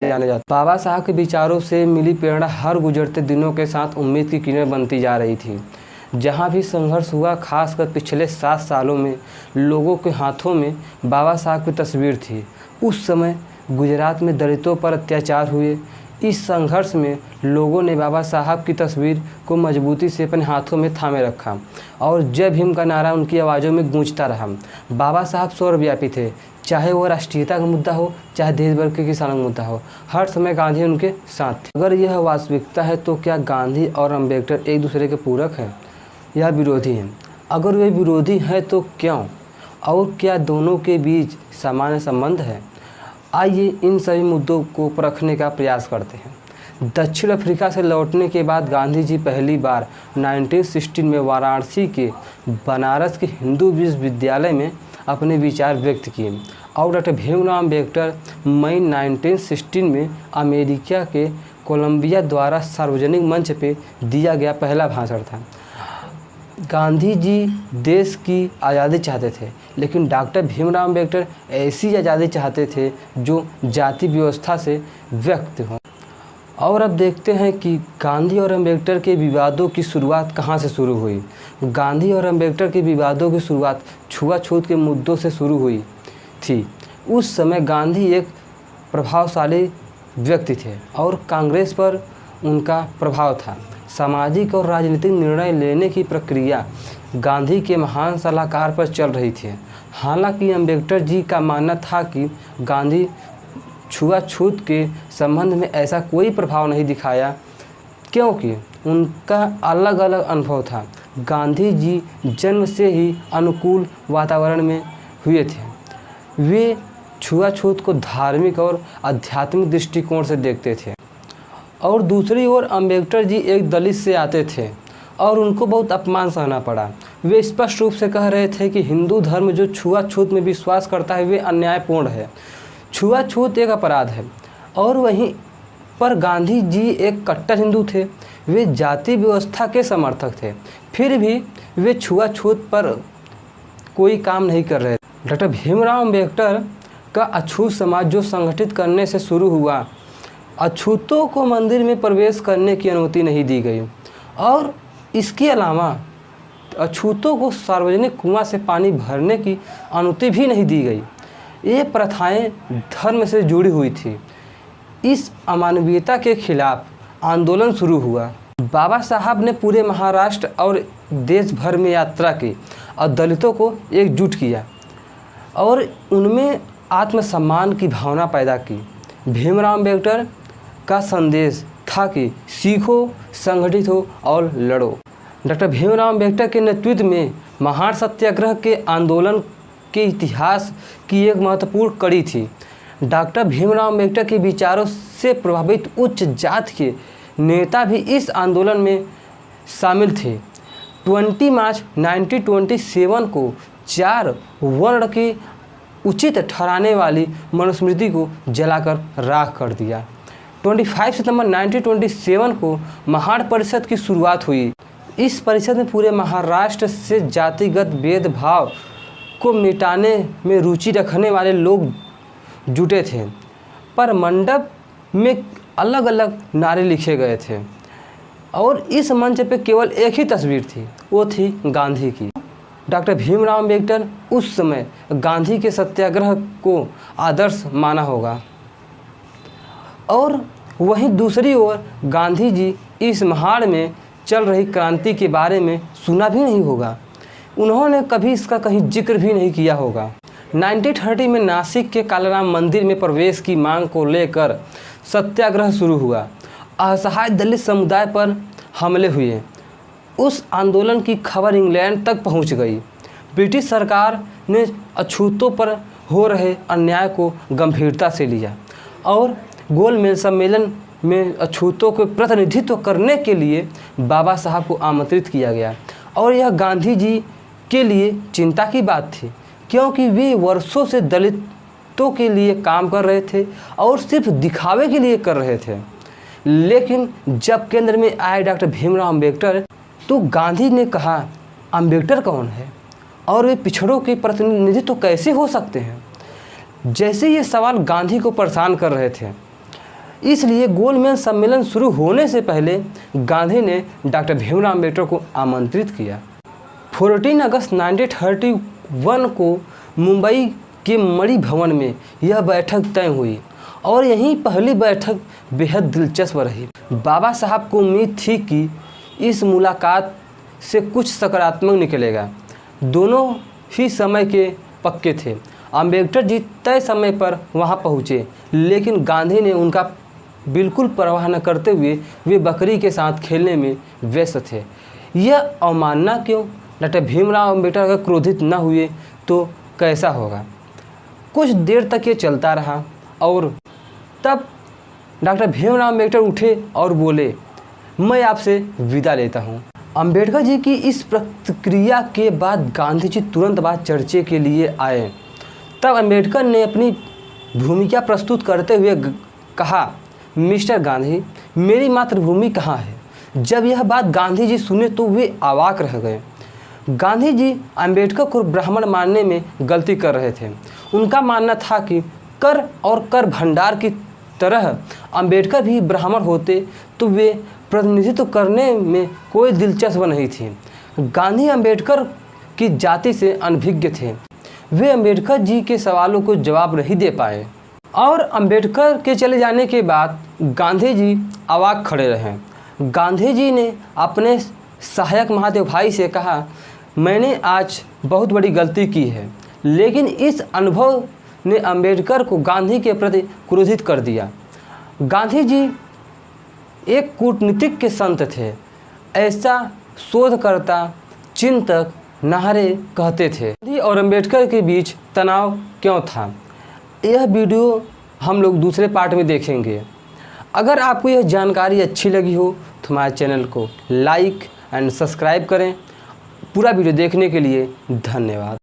जाने जाते। बाबा साहब के विचारों से मिली प्रेरणा हर गुजरते दिनों के साथ उम्मीद की किरण बनती जा रही थी। जहाँ भी संघर्ष हुआ, खासकर पिछले 7 सालों में लोगों के हाथों में बाबा साहब की तस्वीर थी। उस समय गुजरात में दलितों पर अत्याचार हुए। इस संघर्ष में लोगों ने बाबा साहब की तस्वीर को मजबूती से अपने हाथों में थामे रखा और जय भीम का नारा उनकी आवाज़ों में गूंजता रहा। बाबा साहब सर्वव्यापी थे, चाहे वो राष्ट्रीयता का मुद्दा हो, चाहे देश भर के किसानों का मुद्दा हो, हर समय गांधी उनके साथ थे। अगर यह वास्तविकता है तो क्या गांधी और अम्बेडकर एक दूसरे के पूरक हैं या विरोधी हैं? अगर वे विरोधी हैं तो क्यों, और क्या दोनों के बीच सामान्य संबंध है? आइए इन सभी मुद्दों को परखने का प्रयास करते हैं। दक्षिण अफ्रीका से लौटने के बाद गांधी जी पहली बार 1916 में वाराणसी के बनारस के हिंदू विश्वविद्यालय में अपने विचार व्यक्त किए और डॉक्टर भीमराव अम्बेडकर मई 1916 में अमेरिका के कोलंबिया द्वारा सार्वजनिक मंच पे दिया गया पहला भाषण था। गांधी जी देश की आज़ादी चाहते थे, लेकिन डॉक्टर भीमराव अम्बेडकर ऐसी आज़ादी चाहते थे जो जाति व्यवस्था से व्यक्त हो। और अब देखते हैं कि गांधी और अम्बेडकर के विवादों की शुरुआत कहाँ से शुरू हुई। गांधी और अम्बेडकर के विवादों की शुरुआत छुआछूत के मुद्दों से शुरू हुई थी। उस समय गांधी एक प्रभावशाली व्यक्ति थे और कांग्रेस पर उनका प्रभाव था। सामाजिक और राजनीतिक निर्णय लेने की प्रक्रिया गांधी के महान सलाहकार पर चल रही थी। हालांकि अम्बेडकर जी का मानना था कि गांधी छुआछूत के संबंध में ऐसा कोई प्रभाव नहीं दिखाया, क्योंकि उनका अलग अलग अनुभव था। गांधी जी जन्म से ही अनुकूल वातावरण में हुए थे। वे छुआछूत को धार्मिक और आध्यात्मिक दृष्टिकोण से देखते थे। और दूसरी ओर अम्बेडकर जी एक दलित से आते थे और उनको बहुत अपमान सहना पड़ा। वे स्पष्ट रूप से कह रहे थे कि हिंदू धर्म जो छुआछूत में विश्वास करता है वे अन्यायपूर्ण है, छुआछूत एक अपराध है। और वहीं पर गांधी जी एक कट्टर हिंदू थे, वे जाति व्यवस्था के समर्थक थे, फिर भी वे छुआछूत पर कोई काम नहीं कर रहे। डॉक्टर भीमराव अम्बेडकर का अछूत समाज जो संगठित करने से शुरू हुआ, अछूतों को मंदिर में प्रवेश करने की अनुमति नहीं दी गई और इसके अलावा अछूतों को सार्वजनिक कुआं से पानी भरने की अनुमति भी नहीं दी गई। ये प्रथाएं धर्म से जुड़ी हुई थी। इस अमानवीयता के खिलाफ आंदोलन शुरू हुआ। बाबा साहब ने पूरे महाराष्ट्र और देश भर में यात्रा की और दलितों को एकजुट किया और उनमें आत्मसम्मान की भावना पैदा की। भीमराव अम्बेडकर का संदेश था कि सीखो, संगठित हो और लड़ो। डॉक्टर भीमराव अम्बेडकर के नेतृत्व में महान सत्याग्रह के आंदोलन के इतिहास की एक महत्वपूर्ण कड़ी थी। डॉक्टर भीमराव अम्बेडकर के विचारों से प्रभावित उच्च जाति के नेता भी इस आंदोलन में शामिल थे। 20 मार्च 1927 को 4 वर्ण की उचित ठहराने वाली मनुस्मृति को जलाकर राख कर दिया। 25 सितंबर 1927 को महान परिषद की शुरुआत हुई। इस परिषद में पूरे महाराष्ट्र से जातिगत भेदभाव को मिटाने में रुचि रखने वाले लोग जुटे थे, पर मंडप में अलग अलग नारे लिखे गए थे और इस मंच पे केवल एक ही तस्वीर थी, वो थी गांधी की। डॉक्टर भीमराव अम्बेडकर उस समय गांधी के सत्याग्रह को आदर्श माना होगा और वहीं दूसरी ओर गांधी जी इस महाड़ में चल रही क्रांति के बारे में सुना भी नहीं होगा। उन्होंने कभी इसका कहीं जिक्र भी नहीं किया होगा। 1930 में नासिक के कालाराम मंदिर में प्रवेश की मांग को लेकर सत्याग्रह शुरू हुआ। असहाय दलित समुदाय पर हमले हुए। उस आंदोलन की खबर इंग्लैंड तक पहुंच गई। ब्रिटिश सरकार ने अछूतों पर हो रहे अन्याय को गंभीरता से लिया और गोलमेज सम्मेलन में अछूतों को प्रतिनिधित्व करने के लिए बाबा साहब को आमंत्रित किया गया। और यह गांधी जी के लिए चिंता की बात थी, क्योंकि वे वर्षों से दलितों के लिए काम कर रहे थे और सिर्फ दिखावे के लिए कर रहे थे। लेकिन जब केंद्र में आए डॉक्टर भीमराव अम्बेडकर, तो गांधी ने कहा, अम्बेडकर कौन है और वे पिछड़ों के प्रतिनिधित्व कैसे हो सकते हैं? जैसे ये सवाल गांधी को परेशान कर रहे थे, इसलिए गोलमेज सम्मेलन शुरू होने से पहले गांधी ने डॉक्टर भीमराव अम्बेडकर को आमंत्रित किया। 14 अगस्त 1931 को मुंबई के मणि भवन में यह बैठक तय हुई और यहीं पहली बैठक बेहद दिलचस्प रही। बाबा साहब को उम्मीद थी कि इस मुलाकात से कुछ सकारात्मक निकलेगा। दोनों ही समय के पक्के थे। अम्बेडकर जी तय समय पर वहां पहुंचे, लेकिन गांधी ने उनका बिल्कुल परवाह न करते हुए वे बकरी के साथ खेलने में व्यस्त थे। यह अवमानना क्यों? डॉक्टर भीमराव अम्बेडकर अगर क्रोधित न हुए तो कैसा होगा? कुछ देर तक ये चलता रहा और तब डॉक्टर भीमराव अम्बेडकर उठे और बोले, मैं आपसे विदा लेता हूँ। अम्बेडकर जी की इस प्रतिक्रिया के बाद गांधी जी तुरंत बाद चर्चे के लिए आए। तब अम्बेडकर ने अपनी भूमिका प्रस्तुत करते हुए कहा, मिस्टर गांधी, मेरी मातृभूमि कहाँ है? जब यह बात गांधी जी सुने तो वे अवाक रह गए। गांधी जी अम्बेडकर को ब्राह्मण मानने में गलती कर रहे थे। उनका मानना था कि कर और कर भंडार की तरह अम्बेडकर भी ब्राह्मण होते तो वे प्रतिनिधित्व करने में कोई दिलचस्प नहीं थी। गांधी अम्बेडकर की जाति से अनभिज्ञ थे। वे अम्बेडकर जी के सवालों को जवाब नहीं दे पाए और अम्बेडकर के चले जाने के बाद गांधी जी अवाक खड़े रहे। गांधी जी ने अपने सहायक महादेव भाई से कहा, मैंने आज बहुत बड़ी गलती की है, लेकिन इस अनुभव ने अम्बेडकर को गांधी के प्रति क्रोधित कर दिया। गांधी जी एक कूटनीतिक के संत थे, ऐसा शोधकर्ता चिंतक नाहरे कहते थे। गांधी और अम्बेडकर के बीच तनाव क्यों था, यह वीडियो हम लोग दूसरे पार्ट में देखेंगे। अगर आपको यह जानकारी अच्छी लगी हो तो हमारे चैनल को लाइक एंड सब्सक्राइब करें। पूरा वीडियो देखने के लिए धन्यवाद।